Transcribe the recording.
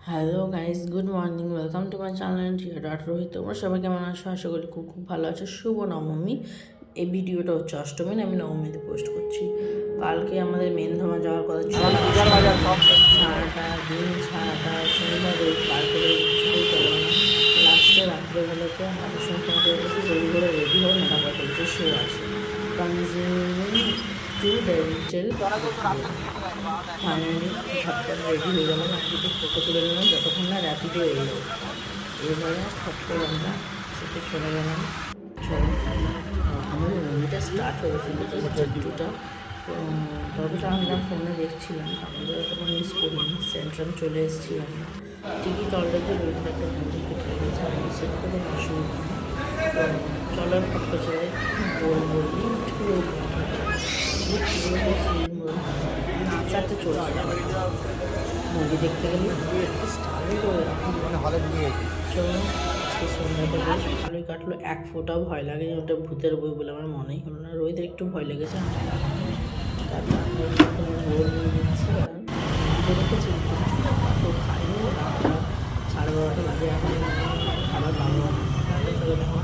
Hello guys, good morning, welcome to my channel টিয়া dot Rohit. তোমরা সবাই কেমন আছো? আশা করি খুব খুব ভালো আছো। শুভ নবমী। এই ভিডিওটা হচ্ছে অষ্টমী, আমি নবমীতে পোস্ট করছি। কালকে আমাদের মেনধামা যাওয়ার কথা ছিল, সারাটা দিন সারাটা সন্ধ্যা রোদ পার করে কিছুতেই চলো না। লাস্টে রাত্রেবেলাতে আমাদের সঙ্গে ফোন করে বলছি জলদি করে রেডি হও, নাটক করেছে শো আছে কনজিউমিং টু ডেন্টাল। ফাইনালি ঝটপট রেডি হয়ে গেলাম, একদিকে ফটো তুলে নিলাম যতক্ষণ না র্যাপিডো এলো। এবারে ঝটপট আমরা সেটা চলে গেলাম। চলো, আমাদের মুভিটা স্টার্ট হয়েছিল একটুটা, ততটা আমরা ফোনে দেখছিলাম, আমাদের তখন মিস করিনি। সেন্ট্রাম চলে এসেছি আমরা, টিকিট অলরেডি রয়েছে, একটা টিকিট হয়ে গেছে, আমাদের সেট করে অসুবিধা নেই। তো চলো ফটো চলে বলবো লিফট পুরো চারটে চলছে মুভি দেখতে গেলে স্টাইল করে চলো। সেই সন্ধ্যাটা বেশ ভালোই কাটলো, এক ফোঁটাও ভয় লাগেনি। ওটা ভূতের বই বলে আমার মনেই হলো না। রোহিতের একটু ভয় লেগেছে, তারপর আমরা ভোর নিয়ে দিচ্ছি আর দেখেছি তো খাইনি। 12:30 বাজে এখন খাবার বাবা